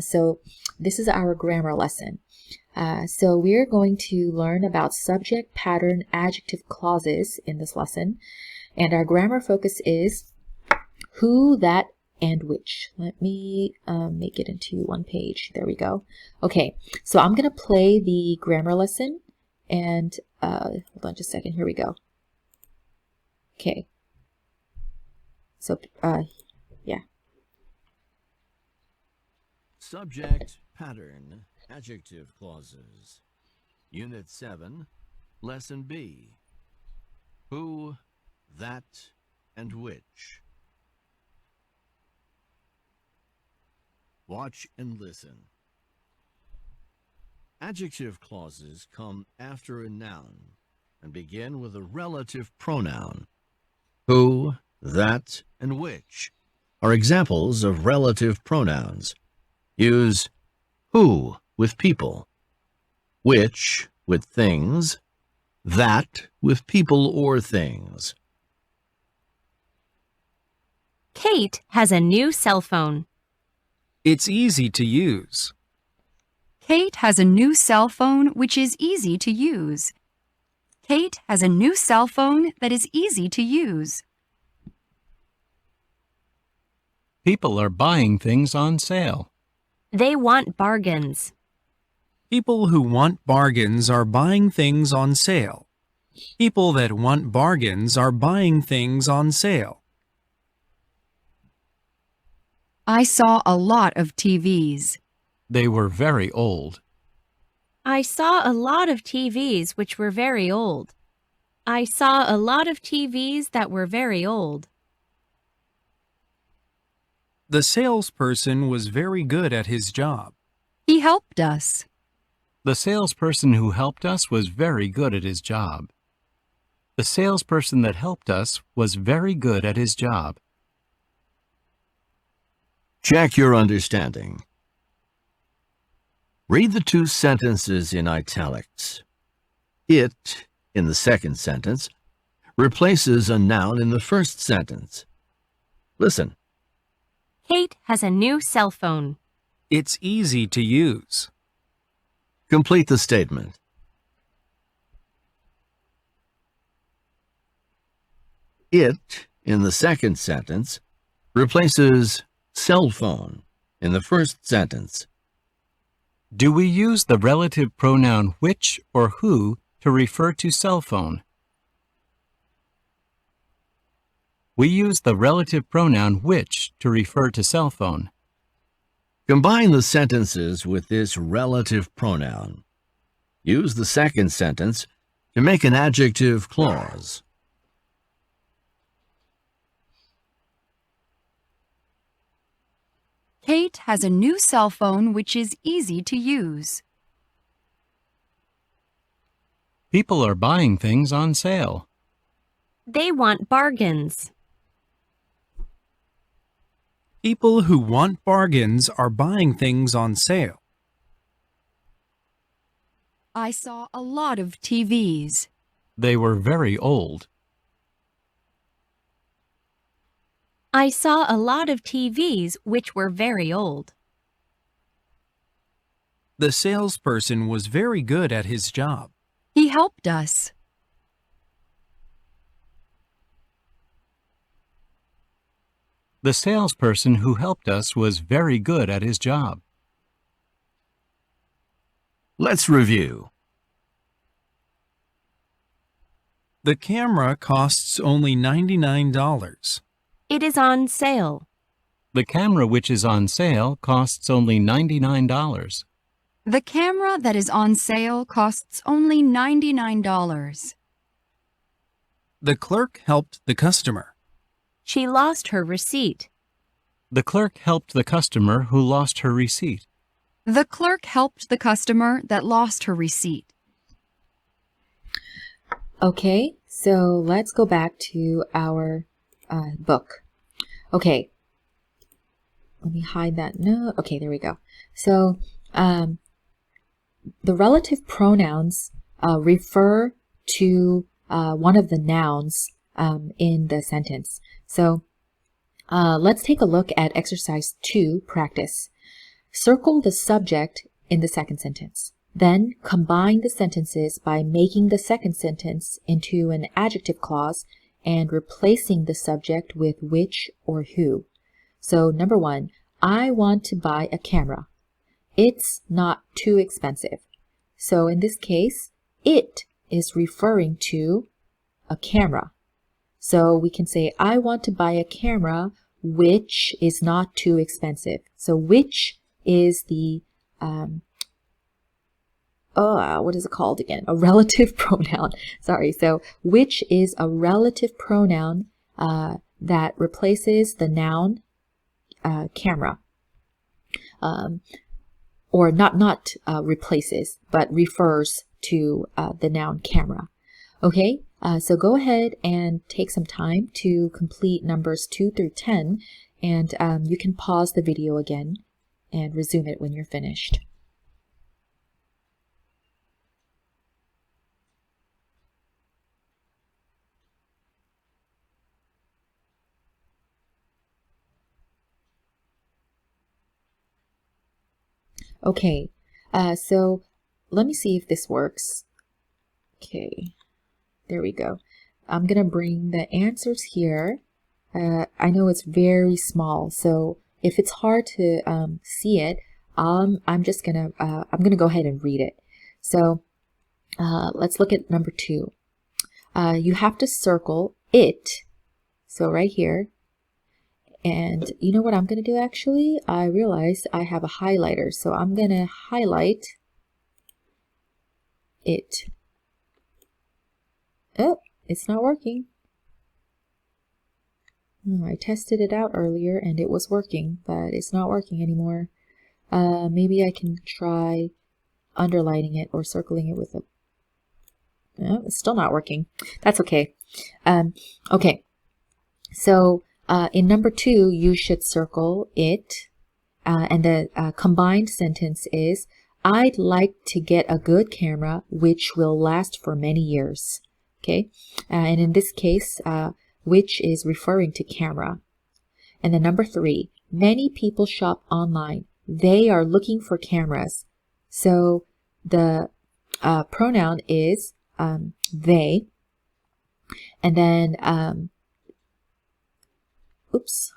So this is our grammar lesson. So we're going to learn about subject, pattern, adjective clauses in this lesson. And our grammar focus is who, that, and which. Let me make it into one page. There we go. Okay, so I'm going to play the grammar lesson. And hold on just a second. Here we go. Okay. So, yeah. Subject, pattern, adjective clauses. Unit 7, Lesson B. Who, that, and which. Watch and listen. Adjective clauses come after a noun and begin with a relative pronoun. Who, that, and which are examples of relative pronouns. Use who with people, which with things, that with people or things. Kate has a new cell phone. It's easy to use. Kate has a new cell phone which is easy to use. Kate has a new cell phone that is easy to use. People are buying things on sale. They want bargains. People who want bargains are buying things on sale. People that want bargains are buying things on sale. I saw a lot of TVs. They were very old. I saw a lot of TVs which were very old. I saw a lot of TVs that were very old. The salesperson was very good at his job. He helped us. The salesperson who helped us was very good at his job. The salesperson that helped us was very good at his job. Check your understanding. Read the two sentences in italics. It, in the second sentence, replaces a noun in the first sentence. Listen. Kate has a new cell phone. It's easy to use. Complete the statement. It, in the second sentence, replaces cell phone in the first sentence. Do we use the relative pronoun which or who to refer to cell phone? We use the relative pronoun which to refer to cell phone. Combine the sentences with this relative pronoun. Use the second sentence to make an adjective clause. Kate has a new cell phone which is easy to use. People are buying things on sale. They want bargains. People who want bargains are buying things on sale. I saw a lot of TVs. They were very old. I saw a lot of TVs which were very old. The salesperson was very good at his job. He helped us. The salesperson who helped us was very good at his job. Let's review. The camera costs only $99. It is on sale. The camera which is on sale costs only $99. The camera that is on sale costs only $99. The clerk helped the customer. She lost her receipt. The clerk helped the customer who lost her receipt. The clerk helped the customer that lost her receipt. Okay, so let's go back to our book. Okay, let me hide that. No, okay, there we go. So the relative pronouns refer to one of the nouns in the sentence. So let's take a look at exercise 2, practice. Circle the subject in the second sentence. Then combine the sentences by making the second sentence into an adjective clause and replacing the subject with which or who. So number 1, I want to buy a camera. It's not too expensive. So in this case, it is referring to a camera. So we can say, I want to buy a camera which is not too expensive. So which is the, what is it called again? A relative pronoun. Sorry. So which is a relative pronoun that replaces the noun camera. Or not replaces, but refers to the noun camera. Okay, so go ahead and take some time to complete numbers 2 through 10, and you can pause the video again and resume it when you're finished. Okay, so let me see if this works. Okay, there we go. I'm gonna bring the answers here. I know it's very small, so if it's hard to see it, I'm gonna go ahead and read it. So let's look at number 2. You have to circle it. So right here. And you know what I'm going to do actually? I realized I have a highlighter, so I'm going to highlight it. Oh, it's not working. Oh, I tested it out earlier and it was working, but it's not working anymore. Maybe I can try underlining it or circling it with a... Oh, it's still not working. That's okay. Okay, so... in number 2, you should circle it, and the combined sentence is, I'd like to get a good camera which will last for many years. Okay, and in this case, which is referring to camera. And then number 3, many people shop online. They are looking for cameras. So the pronoun is they, and then oops.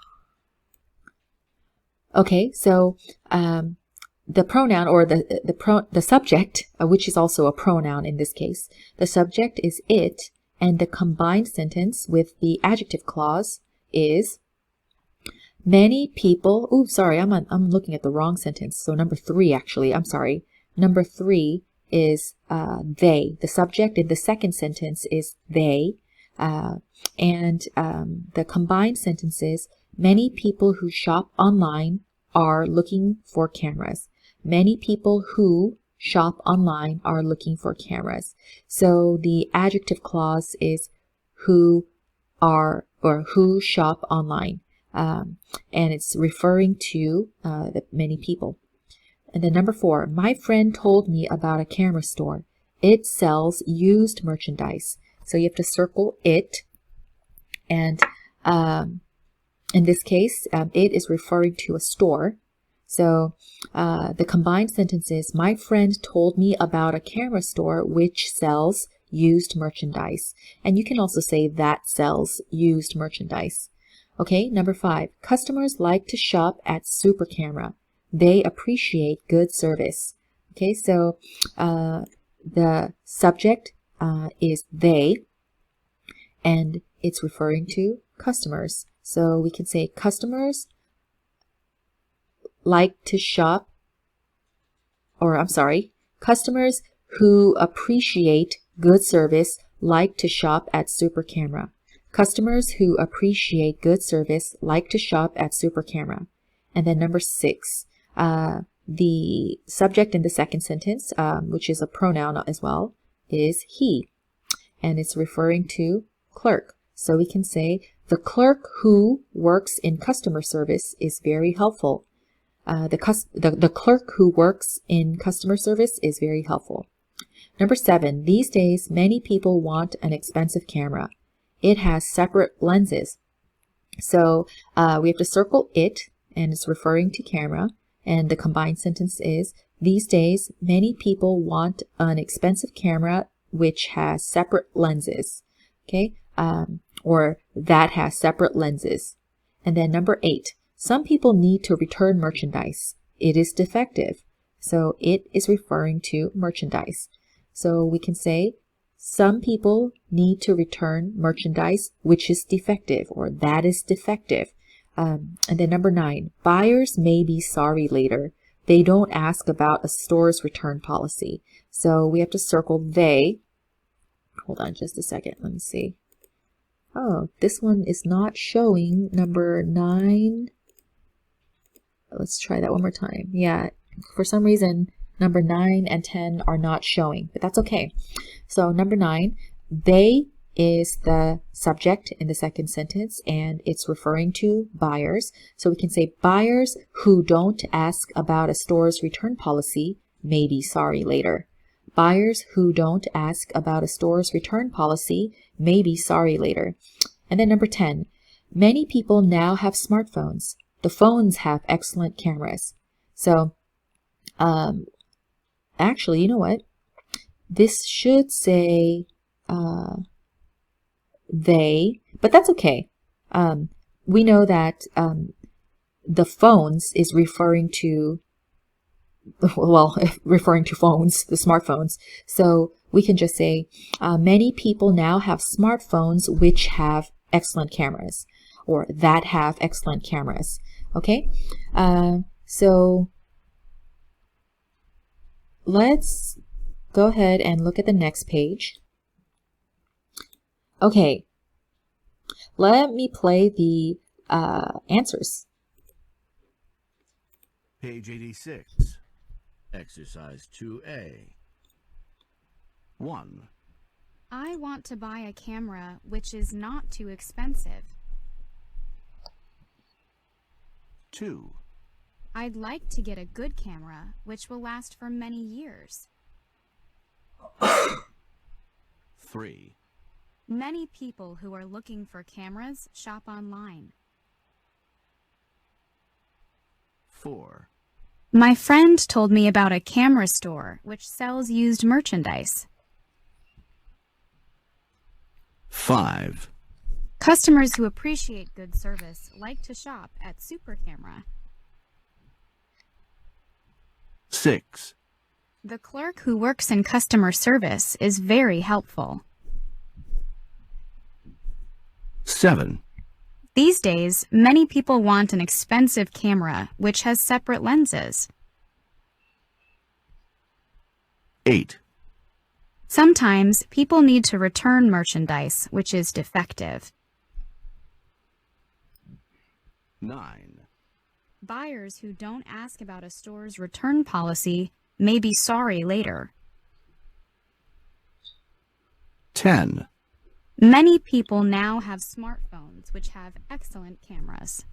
Okay, so the pronoun or the subject, which is also a pronoun in this case, the subject is it, and the combined sentence with the adjective clause is many people. Oh, sorry, I'm looking at the wrong sentence. So number 3, actually, I'm sorry. Number 3 is they. The subject in the second sentence is they. And the combined sentences, many people who shop online are looking for cameras. Many people who shop online are looking for cameras. So the adjective clause is who are or who shop online. And it's referring to the many people. And then number 4, my friend told me about a camera store. It sells used merchandise. So you have to circle it, and in this case, it is referring to a store. So the combined sentence is, my friend told me about a camera store which sells used merchandise. And you can also say that sells used merchandise. Okay, number 5, customers like to shop at Super Camera. They appreciate good service. Okay, so the subject is they, and it's referring to customers. So we can say customers like to shop, or I'm sorry, customers who appreciate good service like to shop at Super Camera. Customers who appreciate good service like to shop at Super Camera. And then number 6, the subject in the second sentence, which is a pronoun as well, is he, and it's referring to clerk. So we can say the clerk who works in customer service is very helpful. The clerk who works in customer service is very helpful. Number 7, these days many people want an expensive camera. It has separate lenses. So we have to circle it, and it's referring to camera. And the combined sentence is, these days, many people want an expensive camera which has separate lenses. Okay, or that has separate lenses. And then number 8, some people need to return merchandise. It is defective. So it is referring to merchandise. So we can say, some people need to return merchandise which is defective, or that is defective. And then number 9, buyers may be sorry later. They don't ask about a store's return policy. So we have to circle they. Hold on just a second. Let me see. Oh, this one is not showing number 9. Let's try that one more time. Yeah, for some reason, number 9 and 10 are not showing, but that's okay. So number 9, they is the subject in the second sentence, and it's referring to buyers. So we can say buyers who don't ask about a store's return policy may be sorry later. Buyers who don't ask about a store's return policy may be sorry later. And then number 10, many people now have smartphones. The phones have excellent cameras. So actually, you know what? This should say they, but that's okay. We know that the phones is referring to, well, referring to phones, the smartphones. So we can just say, many people now have smartphones which have excellent cameras, or that have excellent cameras. Okay, so let's go ahead and look at the next page. Okay, let me play the answers. Page 86. Exercise 2A. 1. I want to buy a camera which is not too expensive. 2. I'd like to get a good camera which will last for many years. 3. Many people who are looking for cameras shop online. 4. My friend told me about a camera store which sells used merchandise. 5. Customers who appreciate good service like to shop at Super Camera. 6. The clerk who works in customer service is very helpful. 7. These days, many people want an expensive camera which has separate lenses. 8. Sometimes people need to return merchandise which is defective. 9. Buyers who don't ask about a store's return policy may be sorry later. 10. Many people now have smartphones which have excellent cameras.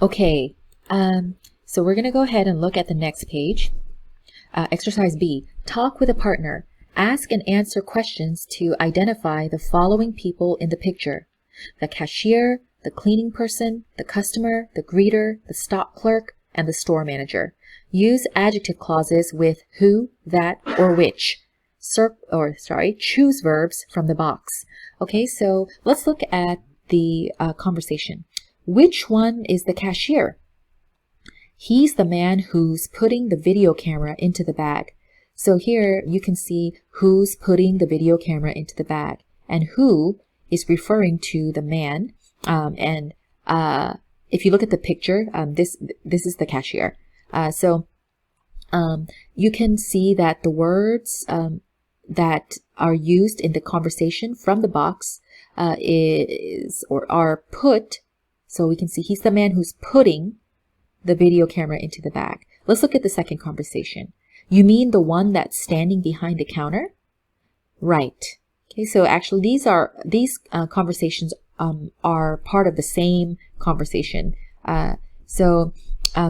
Okay, so we're going to go ahead and look at the next page. Exercise B, talk with a partner. Ask and answer questions to identify the following people in the picture: the cashier, the cleaning person, the customer, the greeter, the stock clerk, and the store manager. Use adjective clauses with who, that, or which. Choose verbs from the box. Okay, so let's look at the conversation. Which one is the cashier? He's the man who's putting the video camera into the bag. So here you can see who's putting the video camera into the bag, and who is referring to the man. If you look at the picture, this is the cashier. So you can see that the words that are used in the conversation from the box are put. So we can see he's the man who's putting the video camera into the bag. Let's look at the second conversation. You mean the one that's standing behind the counter? Right. Okay, so actually these conversations are part of the same conversation.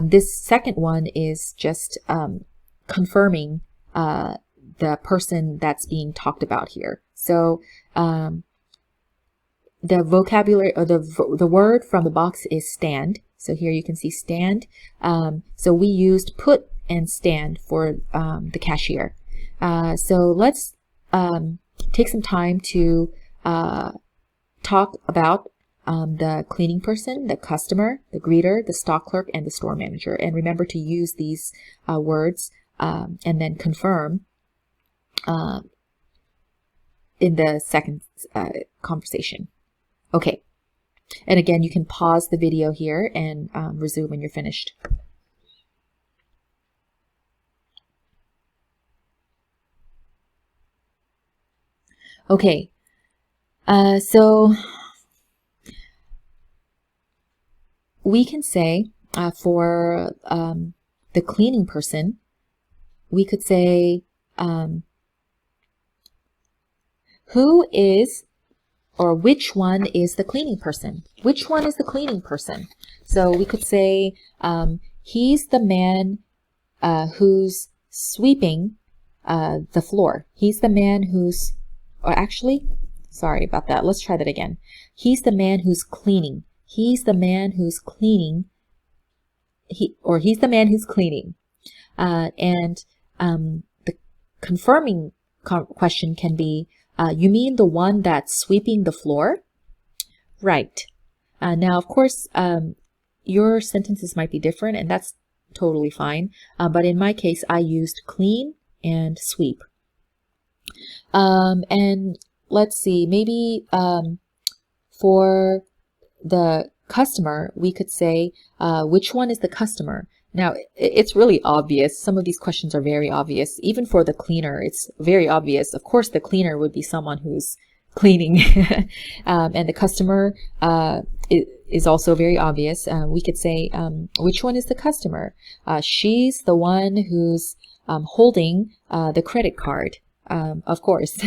This second one is just confirming the person that's being talked about here. So the vocabulary, or the word from the box is stand. So here you can see stand. So we used put and stand for the cashier. So let's take some time to talk about the cleaning person, the customer, the greeter, the stock clerk, and the store manager. And remember to use these words and then confirm in the second conversation. Okay. And again, you can pause the video here and resume when you're finished. Okay. So we can say for the cleaning person, we could say who is or which one is the cleaning person? Which one is the cleaning person? So we could say he's the man who's sweeping the floor. He's the man who's, or actually, sorry about that. Let's try that again. He's the man who's cleaning. He's the man who's cleaning. He's the man who's cleaning. And the confirming question can be, you mean the one that's sweeping the floor? Right. Now, of course, your sentences might be different, and that's totally fine. But in my case, I used clean and sweep. And let's see, maybe for the customer, we could say, which one is the customer? Now, it's really obvious. Some of these questions are very obvious. Even for the cleaner, it's very obvious. Of course, the cleaner would be someone who's cleaning. And the customer is also very obvious. We could say, which one is the customer? She's the one who's holding the credit card, of course.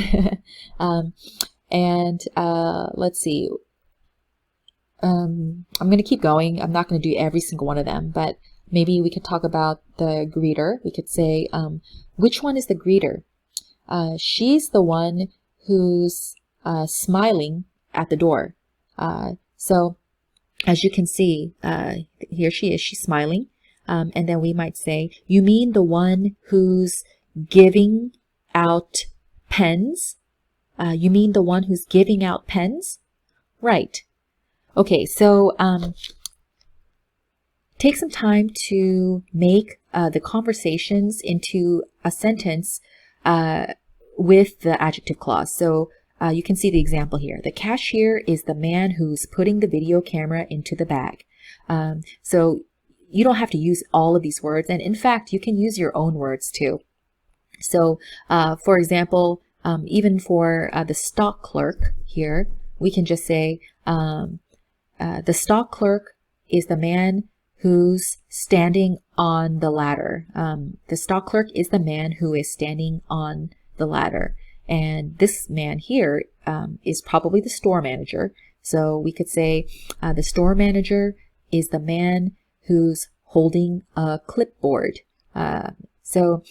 And let's see. I'm going to keep going. I'm not going to do every single one of them, but maybe we could talk about the greeter. We could say, which one is the greeter? She's the one who's smiling at the door. So as you can see, here she is, she's smiling. And then we might say, you mean the one who's giving out pens? You mean the one who's giving out pens? Right. Okay, so take some time to make the conversations into a sentence with the adjective clause. So you can see the example here. The cashier is the man who's putting the video camera into the bag. So you don't have to use all of these words. And in fact, you can use your own words too. So for example, even for the stock clerk here, we can just say, the stock clerk is the man who's standing on the ladder. The stock clerk is the man who is standing on the ladder. And this man here is probably the store manager. So we could say the store manager is the man who's holding a clipboard. So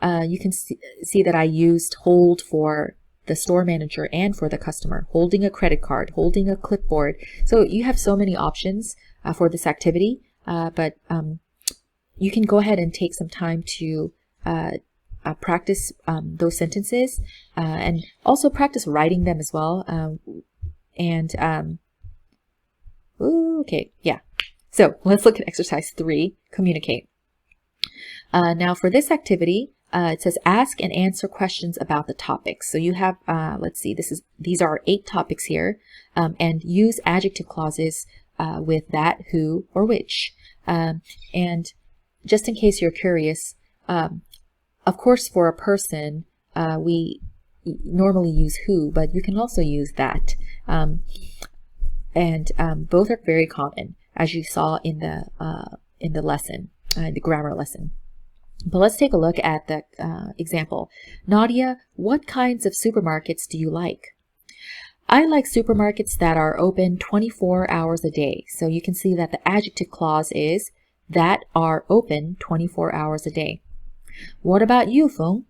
you can see that I used hold for the store manager and for the customer, holding a credit card, holding a clipboard. So you have so many options for this activity, but you can go ahead and take some time to practice those sentences and also practice writing them as well. Okay, yeah. So let's look at exercise 3, communicate. Now for this activity, it says ask and answer questions about the topics. So you have, let's see, these are 8 topics here, and use adjective clauses with that, who, or which. And just in case you're curious, of course, for a person, we normally use who, but you can also use that. And both are very common, as you saw in the lesson, the grammar lesson. But let's take a look at the example. Nadia, what kinds of supermarkets do you like? I like supermarkets that are open 24 hours a day. So you can see that the adjective clause is that are open 24 hours a day. What about you, Feng?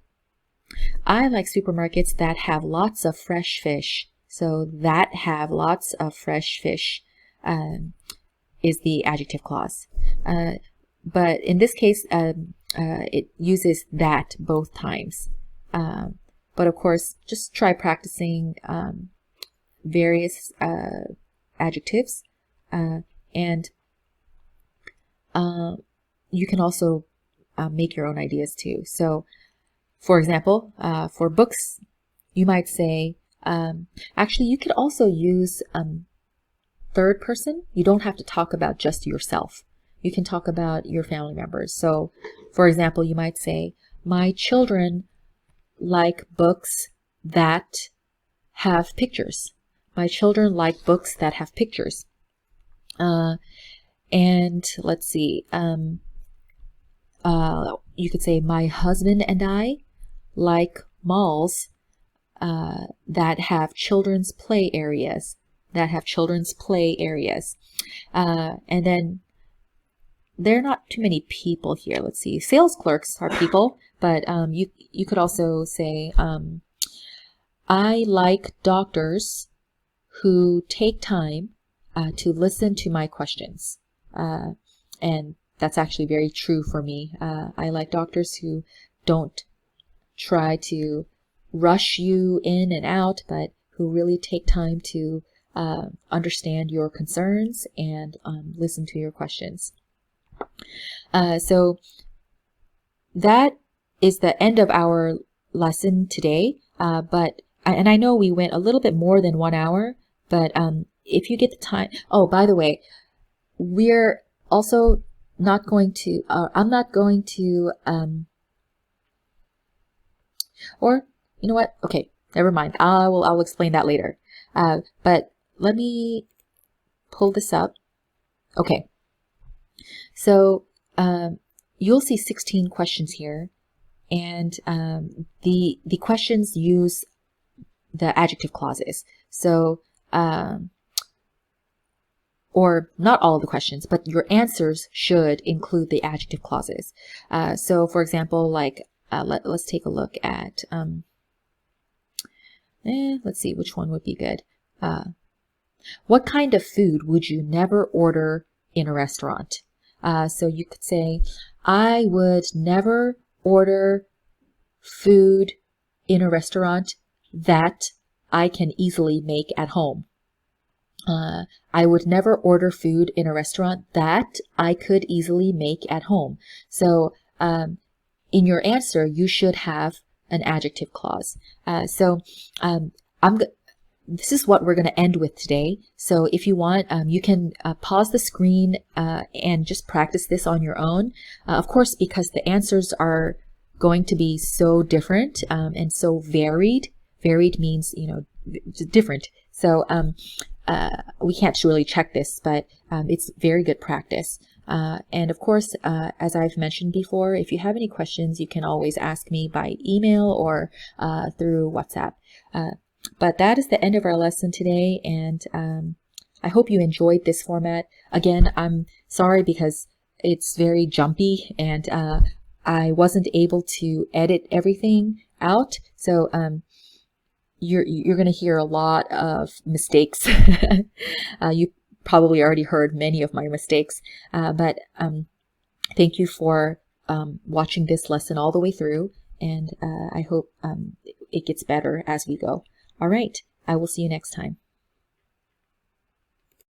I like supermarkets that have lots of fresh fish. So that have lots of fresh fish. is the adjective clause. But in this case, it uses that both times. But of course, just try practicing various adjectives, and you can also make your own ideas too. So, for example, for books, you might say, actually, you could also use third person. You don't have to talk about just yourself. You can talk about your family members. So, for example, you might say, my children like books that have pictures. My children like books that have pictures. And let's see, you could say, my husband and I like malls that have children's play areas. And then there are not too many people here. Let's see, sales clerks are people, but you could also say, I like doctors who take time to listen to my questions. And that's actually very true for me. I like doctors who don't try to rush you in and out, but who really take time to understand your concerns and listen to your questions. So that is the end of our lesson today. And I know we went a little bit more than 1 hour, but if you get the time, oh, by the way, we're also not going to, I'm not going to, or you know what? Okay, never mind. I'll explain that later. But let me pull this up. Okay. So you'll see 16 questions here, and the questions use the adjective clauses. So or not all of the questions, but your answers should include the adjective clauses. So for example, like let's take a look at let's see which one would be good. What kind of food would you never order in a restaurant? So you could say, I would never order food in a restaurant that I can easily make at home. I would never order food in a restaurant that I could easily make at home. So in your answer, you should have an adjective clause. This is what we're going to end with today. So if you want, you can pause the screen and just practice this on your own. Of course, because the answers are going to be so different and so varied. Varied means, you know, different. So we can't really check this, but it's very good practice. And of course, as I've mentioned before, if you have any questions, you can always ask me by email or through WhatsApp. But that is the end of our lesson today, and I hope you enjoyed this format. Again, I'm sorry because it's very jumpy, and I wasn't able to edit everything out, so you're going to hear a lot of mistakes. You probably already heard many of my mistakes, but thank you for watching this lesson all the way through, and I hope it gets better as we go. All right, I will see you next time.